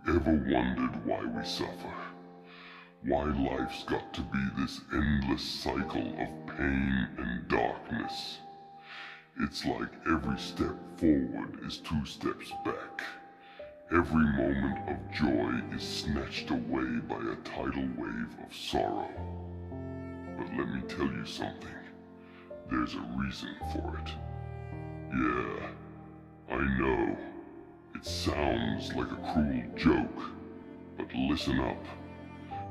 Ever wondered why we suffer? Why life's got to be this endless cycle of pain and darkness? It's like every step forward is 2 steps back. Every moment of joy is snatched away by a tidal wave of sorrow. But let me tell you something. There's a reason for it. Yeah, I know. It sounds like a cruel joke, but listen up.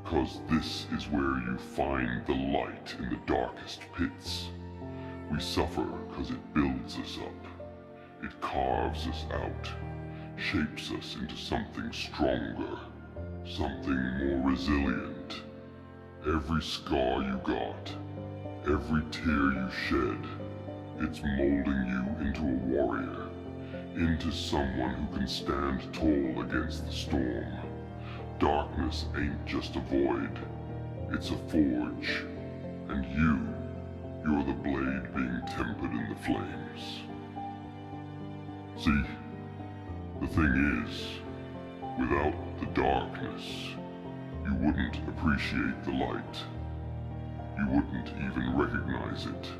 'Cause this is where you find the light in the darkest pits. We suffer 'cause it builds us up. It carves us out, shapes us into something stronger, something more resilient. Every scar you got, every tear you shed, it's molding you into a warrior, into someone who can stand tall against the storm. Darkness ain't just a void, it's a forge, and you're the blade being tempered in the flames. See, the thing is, without the darkness, you wouldn't appreciate the light. You wouldn't even recognize it.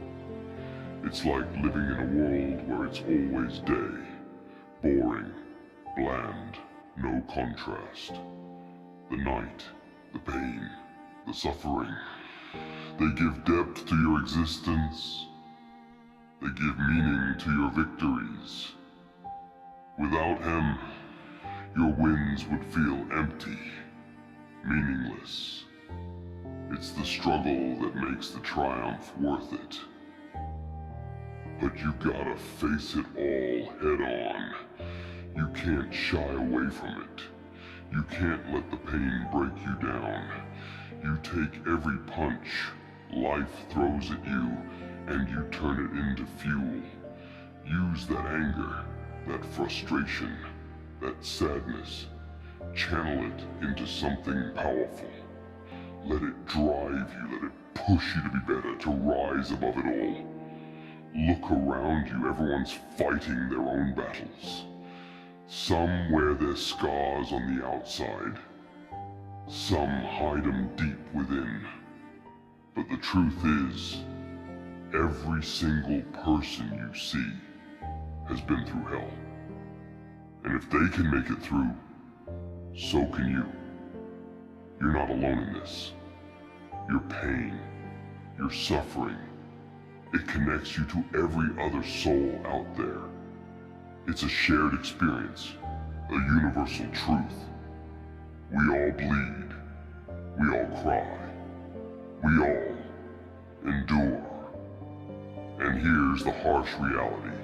It's like living in a world where it's always day, boring, bland, no contrast. The night, the pain, the suffering, they give depth to your existence. They give meaning to your victories. Without him, your wins would feel empty, meaningless. It's the struggle that makes the triumph worth it. But you gotta face it all head on. You can't shy away from it. You can't let the pain break you down. You take every punch life throws at you and you turn it into fuel. Use that anger, that frustration, that sadness. Channel it into something powerful. Let it drive you, let it push you to be better, to rise above it all. Look around you, everyone's fighting their own battles. Some wear their scars on the outside. Some hide them deep within. But the truth is, every single person you see has been through hell. And if they can make it through, so can you. You're not alone in this. Your pain, your suffering, it connects you to every other soul out there. It's a shared experience, a universal truth. We all bleed, we all cry, we all endure. And here's the harsh reality.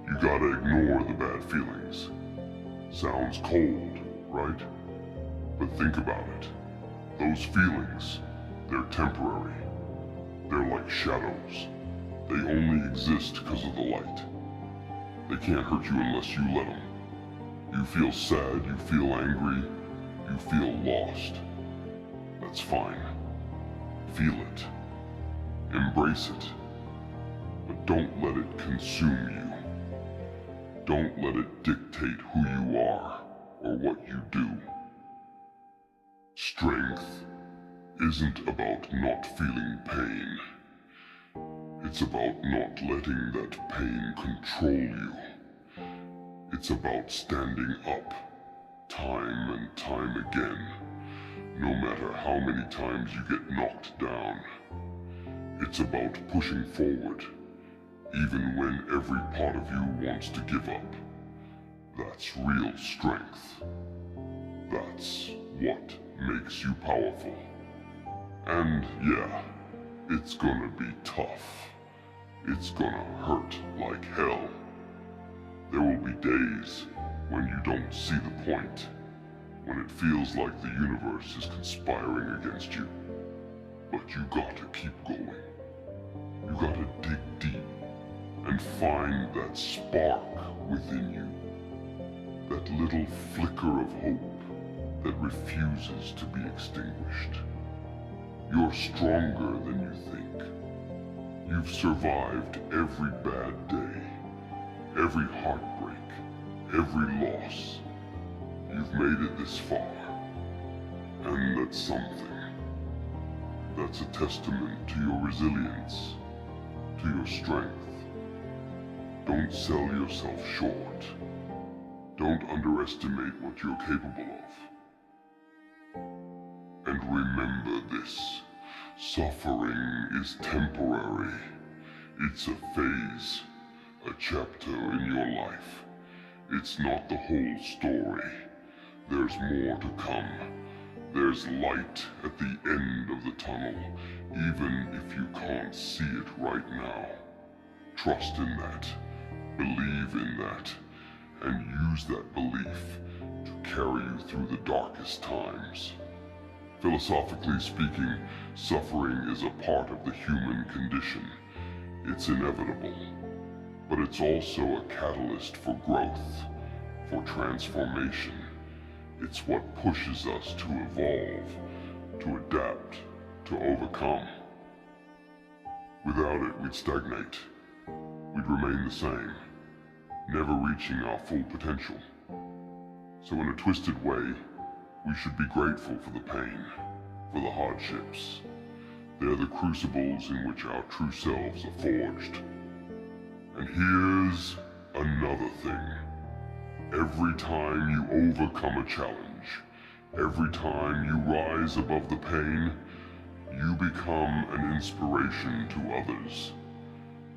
You gotta ignore the bad feelings. Sounds cold, right? But think about it. Those feelings, they're temporary. They're like shadows. They only exist because of the light. They can't hurt you unless you let them. You feel sad, you feel angry, you feel lost. That's fine. Feel it. Embrace it. But don't let it consume you. Don't let it dictate who you are or what you do. Strength isn't about not feeling pain. It's about not letting that pain control you. It's about standing up, time and time again, no matter how many times you get knocked down. It's about pushing forward, even when every part of you wants to give up. That's real strength. That's what makes you powerful. And yeah, it's gonna be tough. It's gonna hurt like hell. There will be days when you don't see the point, when it feels like the universe is conspiring against you. But you gotta keep going. You gotta dig deep and find that spark within you. That little flicker of hope that refuses to be extinguished. You're stronger than you think. You've survived every bad day, every heartbreak, every loss. You've made it this far, and that's something. That's a testament to your resilience, to your strength. Don't sell yourself short. Don't underestimate what you're capable of. And remember this, suffering is temporary. It's a phase, a chapter in your life. It's not the whole story. There's more to come. There's light at the end of the tunnel, even if you can't see it right now. Trust in that, believe in that, and use that belief to carry you through the darkest times. Philosophically speaking, suffering is a part of the human condition. It's inevitable, but it's also a catalyst for growth, for transformation. It's what pushes us to evolve, to adapt, to overcome. Without it, we'd stagnate. We'd remain the same, never reaching our full potential. So in a twisted way, we should be grateful for the pain, for the hardships. They're the crucibles in which our true selves are forged. And here's another thing. Every time you overcome a challenge, every time you rise above the pain, you become an inspiration to others.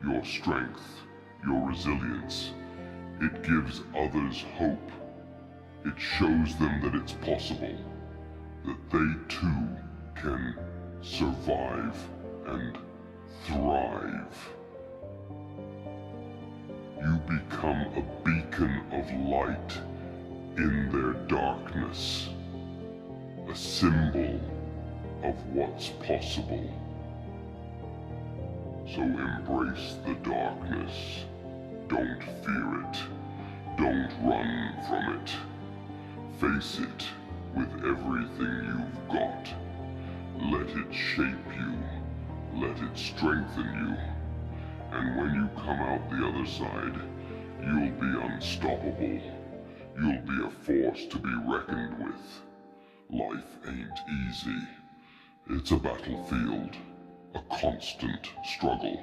Your strength, your resilience, it gives others hope. It shows them that it's possible, that they too can survive and thrive. You become a beacon of light in their darkness, a symbol of what's possible. So embrace the darkness. Don't fear it. Don't run from it. Face it with everything you've got. Let it shape you. Let it strengthen you. And when you come out the other side, you'll be unstoppable. You'll be a force to be reckoned with. Life ain't easy. It's a battlefield, a constant struggle.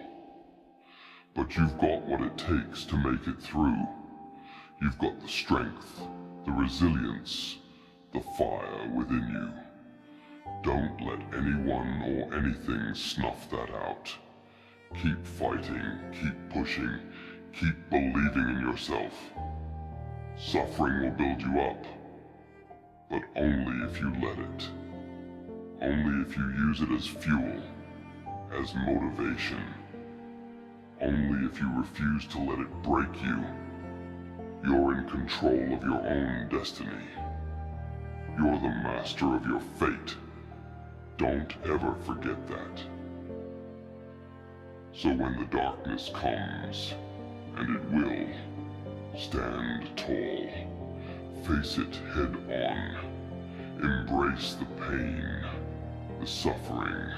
But you've got what it takes to make it through. You've got the strength, the resilience, the fire within you. Don't let anyone or anything snuff that out. Keep fighting, keep pushing, keep believing in yourself. Suffering will build you up, but only if you let it. Only if you use it as fuel, as motivation. Only if you refuse to let it break you. You're in control of your own destiny. You're the master of your fate. Don't ever forget that. So when the darkness comes, and it will, stand tall. Face it head on. Embrace the pain, the suffering.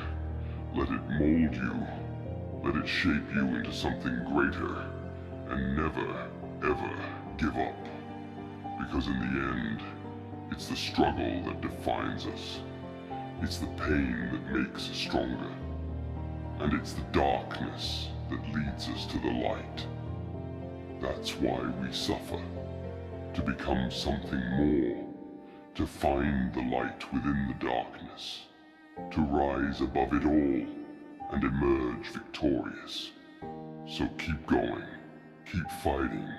Let it mold you. Let it shape you into something greater. And never, ever give up. Because in the end, it's the struggle that defines us. It's the pain that makes us stronger. And it's the darkness that leads us to the light. That's why we suffer. To become something more. To find the light within the darkness. To rise above it all and emerge victorious. So keep going, keep fighting,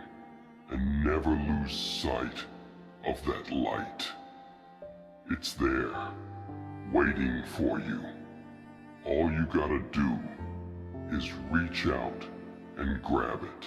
and never lose sight of that light. It's there, waiting for you. All you gotta do is reach out and grab it.